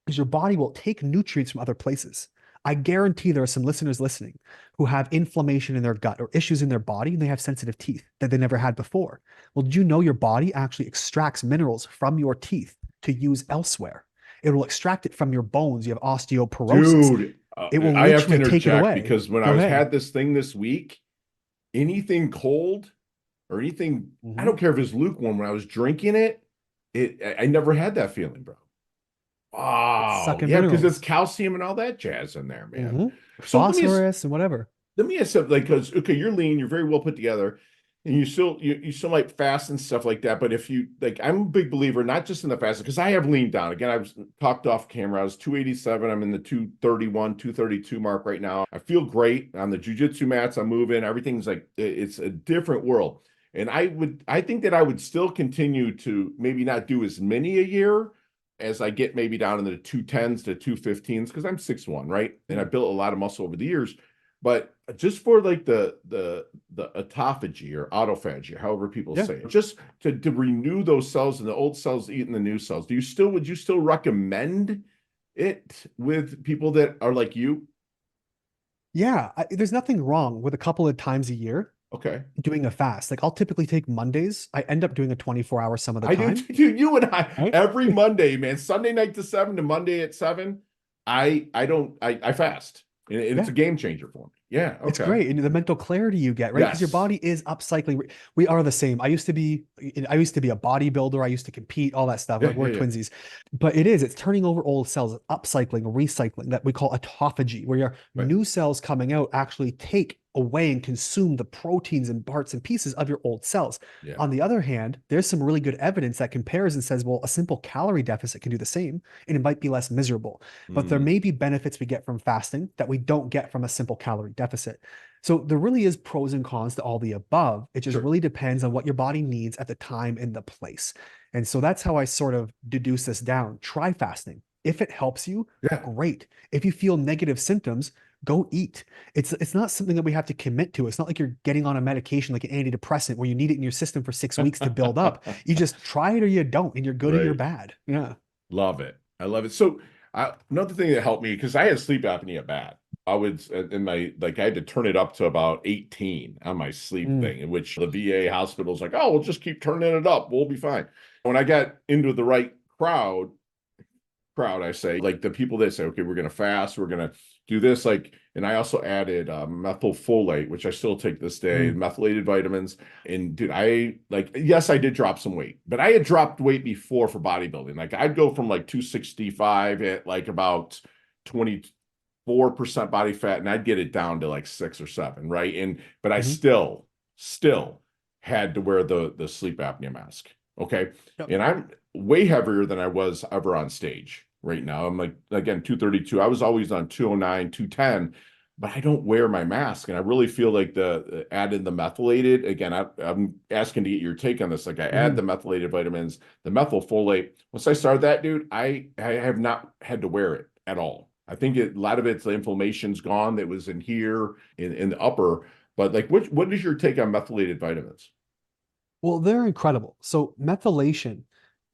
is your body will take nutrients from other places. I guarantee there are some listeners listening who have inflammation in their gut or issues in their body, and they have sensitive teeth that they never had before. Well, did you know your body actually extracts minerals from your teeth to use elsewhere? It will extract it from your bones. You have osteoporosis. Dude, it will I have to take it interject away. because when Go I ahead. had this thing this week, anything cold or anything. I Mhm. don't care if it's lukewarm. When I was drinking it, I never had that feeling, bro. It's Oh, sucking yeah, because it's minerals. calcium and all that jazz in there, man. Mhm. So Phosphorus and whatever. let me ask something, like, because okay, you're lean, you're very well put together, and you still might fast and stuff like that. But if you like, I'm a big believer, not just in the fasting, because I have leaned down. Again, I was talked off camera. I was 287. I'm in the 231, 232 mark right now. I feel great on the jujitsu mats. I'm moving. Everything's like it's a different world. And I think that I would still continue to maybe not do as many a year as I get maybe down in the 210s to 215s because I'm 6'1", right? And I Mm. built a lot of muscle over the years. But just for like the autophagy or autophagy, however people Yeah. say it, just to renew those cells and the old cells eating the new cells. Would you still recommend it with people that are like you? Yeah. There's nothing wrong with a couple of times a year Okay. doing a fast. Like I'll typically take Mondays. I end up doing a 24-hour some of the I do time. too. You and I Right? every Monday, man. Sunday night to 7 to Monday at 7. I don't I fast. And it's Yeah. a game changer for me. Yeah, It's okay. great. And the mental clarity you get, right? Because your Yes. body is upcycling. We are the same. I used to be a bodybuilder. I used to compete, all that stuff. Yeah, Like yeah, we're yeah. twinsies. But it's turning over old cells, upcycling, recycling that we call autophagy, where your Right. new cells coming out actually take away and consume the proteins and parts and pieces of your old cells. Yeah. On the other hand, there's some really good evidence that compares and says, well, a simple calorie deficit can do the same and it might be less miserable. But there Mm, may be benefits we get from fasting that we don't get from a simple calorie deficit. So there really is pros and cons to all the above. It just sure. really depends on what your body needs at the time and the place. And so that's how I sort of deduce this down. Try fasting. If it helps you, Yeah. great. If you feel negative symptoms, go eat. It's not something that we have to commit to. It's not like you're getting on a medication like an antidepressant where you need it in your system for 6 weeks to build up. You just try it or you don't, and you're good or you're Right. bad. Yeah. Love it. I love it. So another thing that helped me because I had sleep apnea bad. I would in my like I had to turn it up to about 18 on my sleep Mm, thing, in which the VA hospital's like, oh, we'll just keep turning it up. We'll be fine. When I got into the right crowd, I say, like the people that say, okay, we're going to fast, we're going to do this. Like, and I also added methylfolate, which I still take this day, mm, methylated vitamins. And dude, yes, I did drop some weight, but I had dropped weight before for bodybuilding. Like I'd go from like 265 at like about 24% body fat, and I'd get it down to like 6 or 7, right? But I mhm. still had to wear the sleep apnea mask. Okay. Yep. And I'm way heavier than I was ever on stage right now. I'm like, again, 232. I was always on 209, 210, but I don't wear my mask. And I really feel like the added the methylated, again, I'm asking to get your take on this. Like I add the Mhm. methylated vitamins, the methylfolate. Once I started that, dude, I have not had to wear it at all. I think a lot of it's the inflammation's gone that was in here in the upper. But like, what is your take on methylated vitamins? Well, they're incredible. So methylation,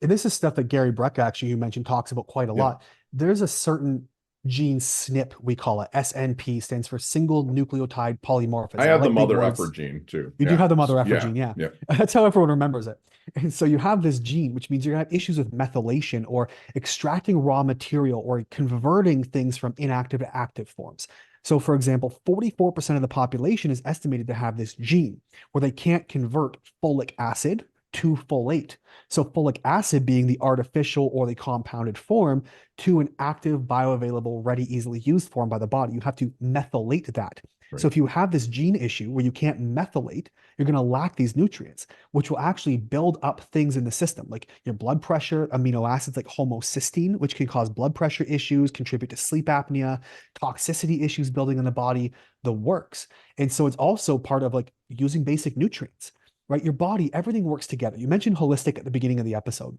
and this is stuff that Gary Breck actually you mentioned talks about quite a Yeah. lot. There's a certain gene SNP, we call it. SNP stands for single nucleotide I polymorphism. I have the like big mother effer words. gene too. You do Yeah. have the mother effer Yeah. gene, yeah. Yeah. That's how everyone remembers it. And so you have this gene, which means you're gonna have issues with methylation or extracting raw material or converting things from inactive to active forms. So, for example, 44% of the population is estimated to have this gene where they can't convert folic acid to folate. So, folic acid being the artificial or the compounded form to an active, bioavailable, ready, easily used form by the body. You have to methylate that. So, Right. if you have this gene issue where you can't methylate, you're going to lack these nutrients, which will actually build up things in the system, like your blood pressure, amino acids like homocysteine, which can cause blood pressure issues, contribute to sleep apnea, toxicity issues building in the body, the works. And so it's also part of like using basic nutrients, right? Your body, everything works together. You mentioned holistic at the beginning of the episode.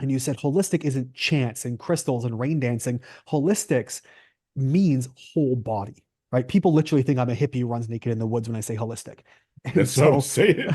And you said holistic isn't chance and crystals and rain dancing. Holistics means whole body, right? People literally think I'm a hippie who runs naked in the woods when I say holistic. And That's what I'm so saying.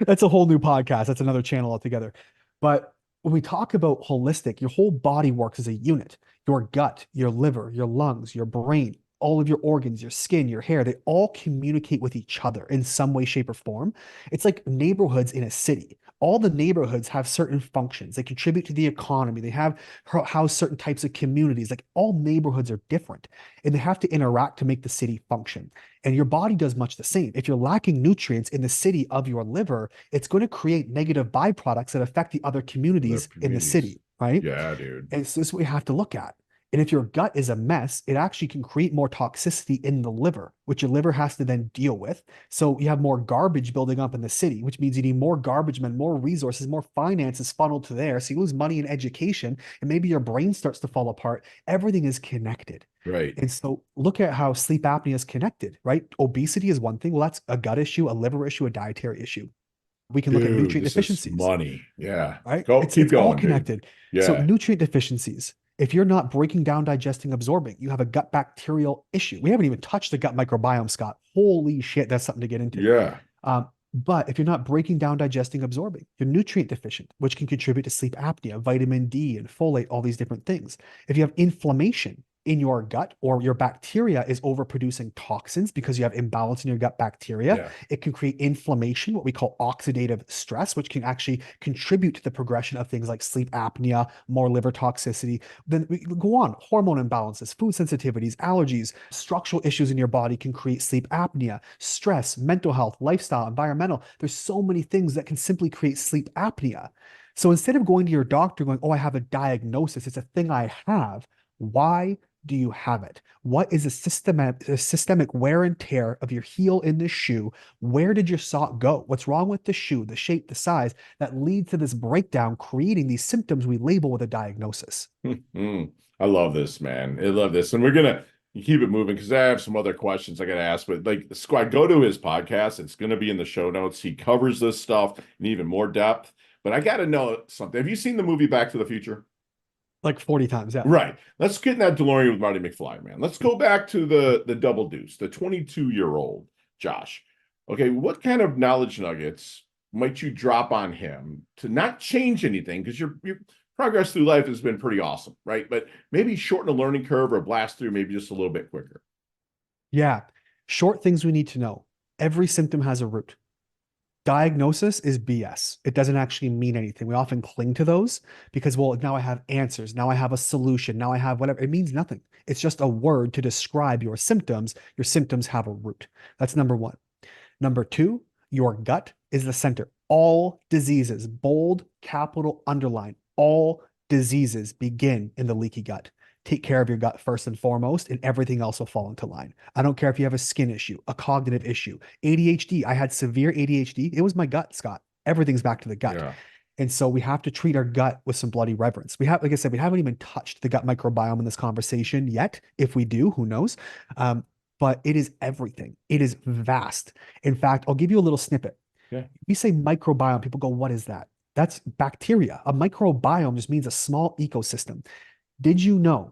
that's a whole new podcast. That's another channel altogether. But when we talk about holistic, your whole body works as a unit. Your gut, your liver, your lungs, your brain, all of your organs, your skin, your hair, they all communicate with each other in some way, shape, or form. It's like neighborhoods in a city. All the neighborhoods have certain functions. They contribute to the economy. They have house certain types of communities. Like all neighborhoods are different and they have to interact to make the city function. And your body does much the same. If you're lacking nutrients in the city of your liver, it's going to create negative byproducts that affect the other Other communities in the communities. city, right? Yeah, dude. And so this is what we have to look at. And if your gut is a mess, it actually can create more toxicity in the liver, which your liver has to then deal with. So you have more garbage building up in the city, which means you need more garbage men, more resources, more finances funneled to there. So you lose money in education, and maybe your brain starts to fall apart. Everything is connected. Right. And so look at how sleep apnea is connected, right? Obesity is one thing. Well, that's a gut issue, a liver issue, a dietary issue. We can look at Dude, nutrient this is deficiencies, money. Yeah. right? Go, It's keep it's all going, dude. connected. So Yeah. nutrient deficiencies. If you're not breaking down, digesting, absorbing, you have a gut bacterial issue. We haven't even touched the gut microbiome, Scott. Holy shit, that's something to get into. Yeah. But if you're not breaking down, digesting, absorbing, you're nutrient deficient, which can contribute to sleep apnea, vitamin D and folate, all these different things. If you have inflammation in your gut or your bacteria is overproducing toxins because you have imbalance in your gut bacteria, Yeah. it can create inflammation, what we call oxidative stress, which can actually contribute to the progression of things like sleep apnea, more liver toxicity. Then we go on, hormone imbalances, food sensitivities, allergies, structural issues in your body can create sleep apnea, stress, mental health, lifestyle, environmental. There's so many things that can simply create sleep apnea. So instead of going to your doctor going, oh, I have a diagnosis, it's a thing I have. Why do you have it? What is a systemic wear and tear of your heel in the shoe? Where did your sock go? What's wrong with the shoe, the shape, the size that leads to this breakdown, creating these symptoms we label with a diagnosis? I love this, man. I love this. And we're gonna keep it moving because I have some other questions I gotta ask. But like Squad, go to his podcast. It's gonna be in the show notes. He covers this stuff in even more depth. But I gotta know something. Have you seen the movie Back to the Future? Like 40 times, yeah. Right. Let's get in that DeLorean with Marty McFly, man. Let's go back to the double deuce, the 22-year-old Josh. Okay, what kind of knowledge nuggets might you drop on him to not change anything? Because your progress through life has been pretty awesome, right? But maybe shorten a learning curve or blast through maybe just a little bit quicker. Yeah. Short things we need to know. Every symptom has a root. Diagnosis is BS. It doesn't actually mean anything. We often cling to those because, well, now I have answers. Now I have a solution. Now I have whatever. It means nothing. It's just a word to describe your symptoms. Your symptoms have a root. That's number one. Number two, your gut is the center. All diseases, bold, capital, underline, all diseases begin in the leaky gut. Take care of your gut first and foremost, and everything else will fall into line. I don't care if you have a skin issue, a cognitive issue, ADHD. I had severe ADHD. It was my gut, Scott. Everything's back to the gut. Yeah. And so we have to treat our gut with some bloody reverence. We have, like I said, we haven't even touched the gut microbiome in this conversation yet. If we do, who knows? But it is everything. It is vast. In fact, I'll give you a little snippet. Yeah. We say microbiome, people go, what is that? That's bacteria. A microbiome just means a small ecosystem. Did you know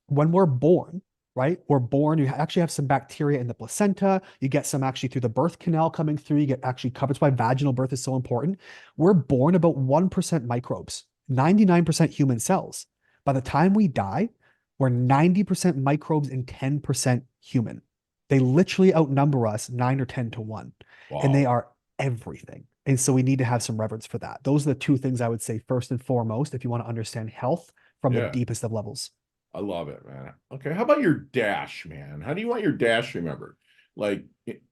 when we're born, right? We're born, you actually have some bacteria in the placenta. You get some actually through the birth canal coming through. You get actually covered. That's why vaginal birth is so important. We're born about 1% microbes, 99% human cells. By the time we die, we're 90% microbes and 10% human. They literally outnumber us 9 or 10 to 1. Wow. And they are everything. And so we need to have some reverence for that. Those are the two things I would say first and foremost if you want to understand health from the deepest of levels. I love it, man. Okay, how about your dash, man? How do you want your dash remembered? Like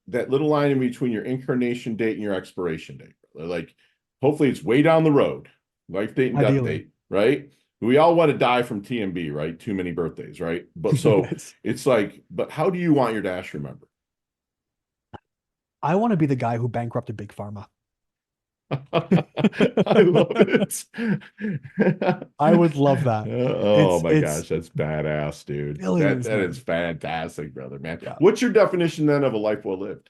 that little line in between your incarnation date and your expiration date. Like, hopefully it's way down the road. Life date and death date, right? We all want to die from TMB, right? Too many birthdays, right? But so Yes. it's like, but how do you want your dash remembered? I want to be the guy who bankrupted Big Pharma. I love it. I would love that. Oh my It's gosh, that's badass, dude. billions, That man. is fantastic, brother, man. Yeah. What's your definition then of a life well lived?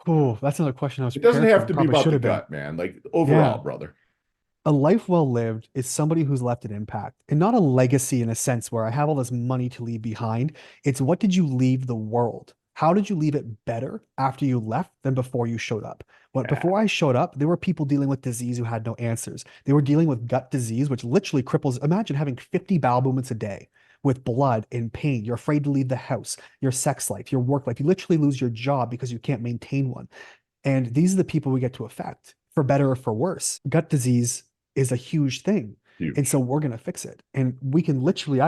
Oh, that's another question I was It doesn't prepared for. have to be Probably about should the have been. gut, man. Like overall, Yeah. brother. A life well lived is somebody who's left an impact and not a legacy in a sense where I have all this money to leave behind. It's what did you leave the world? How did you leave it better after you left than before you showed up? But Yeah. before I showed up, there were people dealing with disease who had no answers. They were dealing with gut disease, which literally cripples. Imagine having 50 bowel movements a day. with blood and pain. You're afraid to leave the house, your sex life, your work life. You literally lose your job because you can't maintain one. And these are the people we get to affect, for better or for worse. Gut disease is a huge thing. And Huge. so we're going to fix it. And we can literally,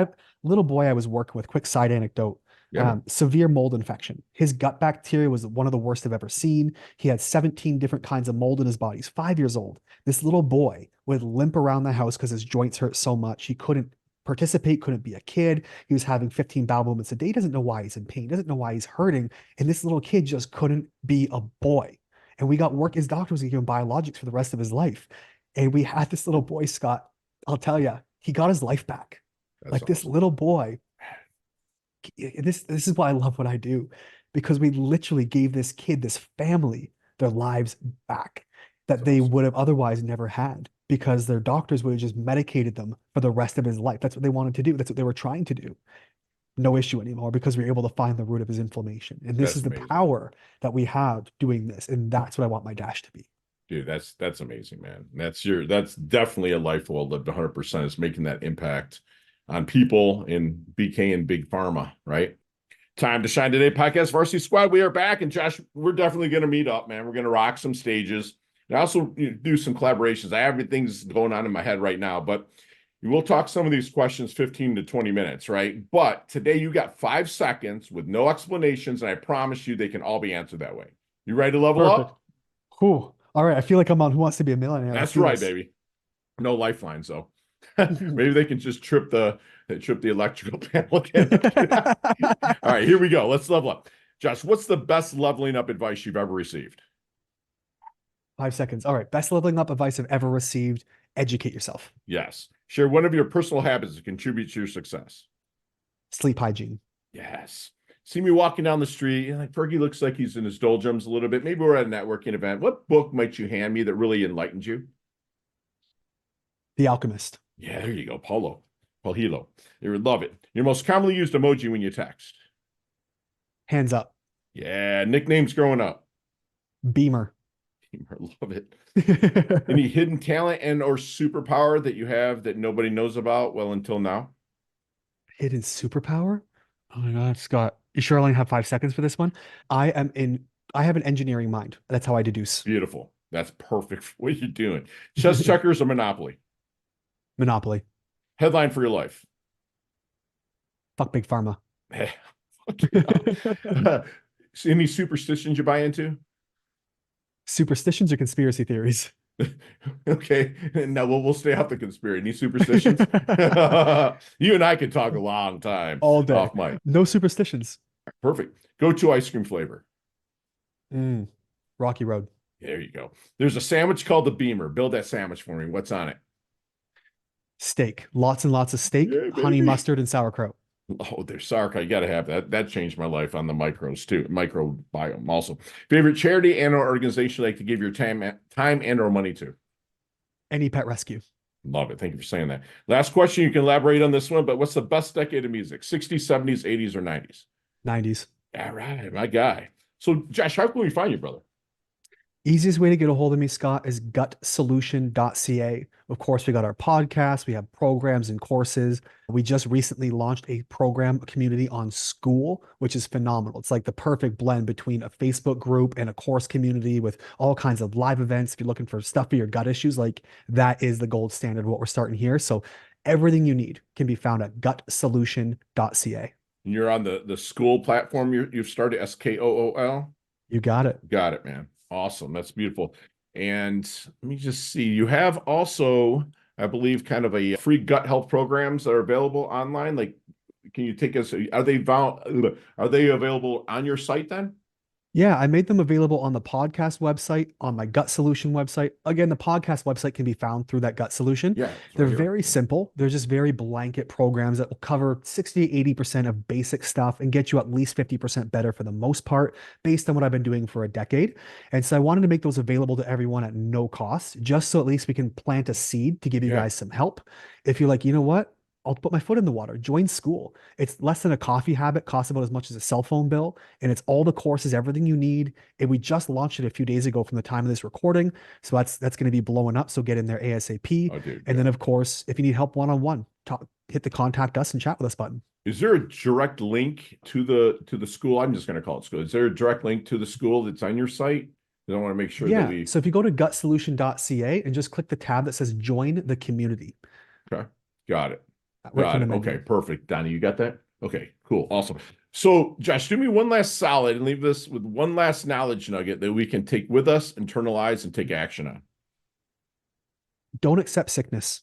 little boy I was working with, quick side anecdote, Yeah, man. severe mold infection. His gut bacteria was one of the worst I've ever seen. He had 17 different kinds of mold in his body. He's 5 years old. This little boy would limp around the house because his joints hurt so much. He couldn't participate, couldn't be a kid. He was having 15 bowel movements a day. He doesn't know why he's in pain, doesn't know why he's hurting. And this little kid just couldn't be a boy. And we got work. His doctor was giving biologics for the rest of his life. And we had this little boy, Scott. I'll tell you, he got his life back. That's Like this awesome. little boy. This is why I love what I do, because we literally gave this kid, this family, their lives back That's that they awesome. would have otherwise never had because their doctors would have just medicated them for the rest of his life. That's what they wanted to do. That's what they were trying to do. No issue anymore because we were able to find the root of his inflammation. And this That's is the amazing. power that we have doing this. And that's what I want my dash to be. Dude, that's amazing, man. That's definitely a life well lived 100% is making that impact on people in BK and big pharma, right? Time to Shine Today podcast Varsity Squad. We are back, and Josh, we're definitely going to meet up, man. We're going to rock some stages and also do some collaborations. I have things going on in my head right now, but we'll talk some of these questions 15 to 20 minutes, right? But today you got 5 seconds with no explanations, and I promise you they can all be answered that way. You ready to level Perfect. up? Whew. All right. I feel like I'm on Who Wants to Be a Millionaire. Let's That's do right, this. baby. No lifelines though. Maybe they can just trip the electrical panel again. All right, here we go. Let's level up. Josh, what's the best leveling up advice you've ever received? 5 seconds. All right. Best leveling up advice I've ever received. Educate yourself. Yes. Share one of your personal habits that contribute to your success. Sleep hygiene. Yes. See me walking down the street, like Fergie looks like he's in his doldrums a little bit. Maybe we're at a networking event. What book might you hand me that really enlightened you? The Alchemist. Yeah, there you go. Paul Hilo. You would love it. Your most commonly used emoji when you text. Hands up. Yeah, nicknames growing up. Beamer. I love it. Any hidden talent and or superpower that you have that nobody knows about? Well, until now. Hidden superpower? Oh my God, Scott. You sure I only have 5 seconds for this one? I am in, I have an engineering mind. That's how I deduce. Beautiful. That's perfect. What are you doing? Chess checkers or Monopoly? Monopoly. Headline for your life. Fuck Big Pharma. Any superstitions you buy into? Superstitions or conspiracy theories? Okay. Now we'll stay off the conspiracy. Any superstitions? You and I could talk a long time All day. off mic. No superstitions. Perfect. Go to ice cream flavor. Mm, Rocky Road. There you go. There's a sandwich called the Beamer. Build that sandwich for me. What's on it? Steak. Lots and lots of steak, Yeah, honey baby. mustard, and sauerkraut. Oh, there's sauerkraut. You got to have that. That changed my life on the micros too, microbiome also. Favorite charity and or organization you like to give your time and or money to? Any pet rescue. Love it. Thank you for saying that. Last question. You can elaborate on this one, but what's the best decade of music? 60s, 70s, 80s, or 90s? 90s. All right, my guy. So, Josh, how can we find you, brother? Easiest way to get a hold of me, Scott, is gutsolution.ca. Of course, we got our podcast, we have programs and courses. We just recently launched a program, a community on school, which is phenomenal. It's like the perfect blend between a Facebook group and a course community with all kinds of live events. If you're looking for stuff for your gut issues, like that is the gold standard of what we're starting here. So everything you need can be found at gutsolution.ca. You're on the school platform you've started, SKOOL. You got it. Got it, man. Awesome. That's beautiful. And let me just see. You have also, I believe, kind of a free gut health programs that are available online. Like, can you take us? Are they available on your site then? Yeah, I made them available on the podcast website, on my Gut Solution website. Again, the podcast website can be found through that Gut Solution. Yeah, it's They're right here. very simple. They're just very blanket programs that will cover 60 to 80% of basic stuff and get you at least 50% better for the most part, based on what I've been doing for a decade. And so I wanted to make those available to everyone at no cost, just so at least we can plant a seed to give you Yeah. guys some help. If you're like, you know what? I'll put my foot in the water. Join school. It's less than a coffee habit, costs about as much as a cell phone bill, and it's all the courses, everything you need. And we just launched it a few days ago from the time of this recording, so that's going to be blowing up. So get in there ASAP. Oh, dude. And then, of course, if you need help one-on-one, hit the contact us and chat with us button. Is there a direct link to the school? I'm just going to call it school. Is there a direct link to the school that's on your site? I want to make sure that Yeah. we. So if you go to gutsolution.ca and just click the tab that says join the community. Okay. Got it. Right from Got the it. menu. Okay. Perfect. Donnie, you got that? Okay. Cool. Awesome. So, Josh, do me one last solid and leave this with one last knowledge nugget that we can take with us, internalize, and take action on. Don't accept sickness.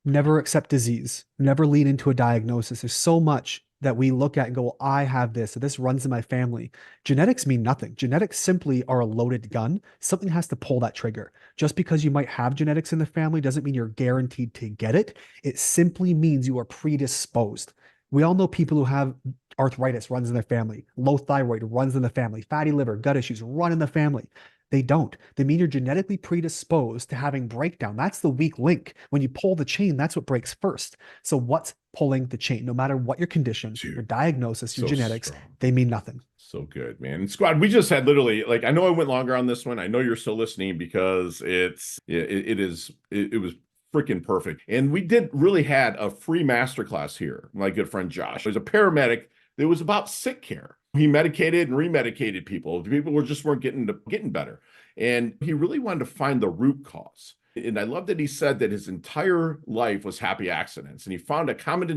Never accept disease. Never lean into a diagnosis. There's so much that we look at and go, well, I have this, so this runs in my family. Genetics mean nothing. Genetics simply are a loaded gun. Something has to pull that trigger. Just because you might have genetics in the family doesn't mean you're guaranteed to get it. It simply means you are predisposed. We all know people who have arthritis runs in their family, low thyroid runs in the family, fatty liver, gut issues run in the family. They don't. They mean you're genetically predisposed to having breakdown. That's the weak link. When you pull the chain, that's what breaks first. So what's pulling the chain? No matter what your condition, Dude, your diagnosis, your so genetics, strong. they mean nothing. So good, man. And squad, we just had literally, like, I know I went longer on this one. I know you're still listening because it was freaking perfect. And we did really had a free masterclass here. My good friend Josh, he was a paramedic. It was about sick care. He medicated and remedicated people. People weren't getting better. And he really wanted to find the root cause. And I love that he said that his entire life was happy accidents. And he found a common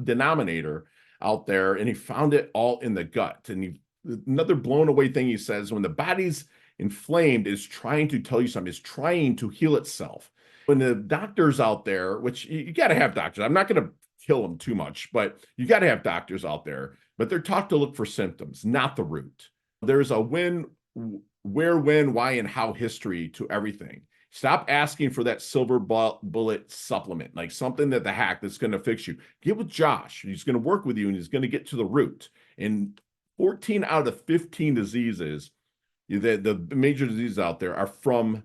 denominator out there, and he found it all in the gut. And another blown away thing he says, when the body's inflamed, is trying to tell you something, is trying to heal itself. When the doctors out there, which you got to have doctors, I'm not going to kill them too much, but you got to have doctors out there, but they're taught to look for symptoms, not the root. There's a where, when, why, and how history to everything. Stop asking for that silver bullet supplement, like something that the hack that's going to fix you. Get with Josh. He's going to work with you, and he's going to get to the root. And 14 out of 15 diseases, the major diseases out there, are from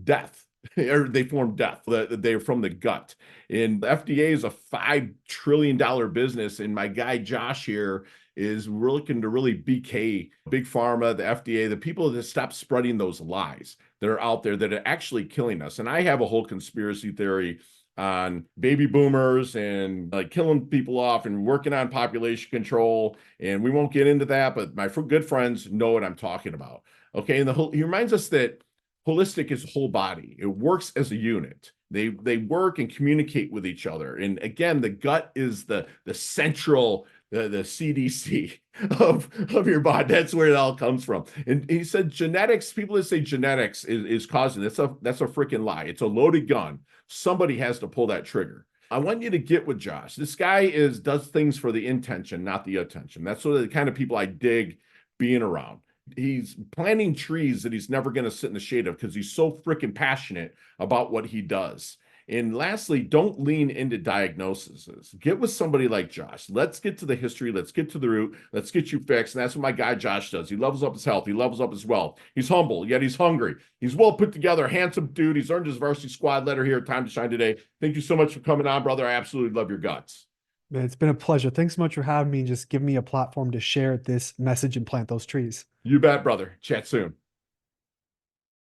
death. Or they form death. They're from the gut. And the FDA is a $5 trillion business. And my guy Josh here is looking to really BK, Big Pharma, the FDA, the people that stop spreading those lies that are out there that are actually killing us. And I have a whole conspiracy theory on baby boomers and like killing people off and working on population control. And we won't get into that, but my good friends know what I'm talking about. Okay. And he reminds us that holistic is whole body. It works as a unit. They work and communicate with each other. And again, the gut is the central, the CDC of your body. That's where it all comes from. And he said genetics, people that say genetics is causing that's a freaking lie. It's a loaded gun. Somebody has to pull that trigger. I want you to get with Josh. This guy does things for the intention, not the attention. That's sort of the kind of people I dig being around. He's planting trees that he's never going to sit in the shade of because he's so freaking passionate about what he does. And lastly, don't lean into diagnoses. Get with somebody like Josh. Let's get to the history. Let's get to the root. Let's get you fixed. And that's what my guy Josh does. He levels up his health. He levels up his wealth. He's humble, yet he's hungry. He's well put together, handsome dude. He's earned his varsity squad letter here at Time to Shine today. Thank you so much for coming on, brother. I absolutely love your guts. Man, it's been a pleasure. Thanks so much for having me and just giving me a platform to share this message and plant those trees. You bet, brother. Chat soon.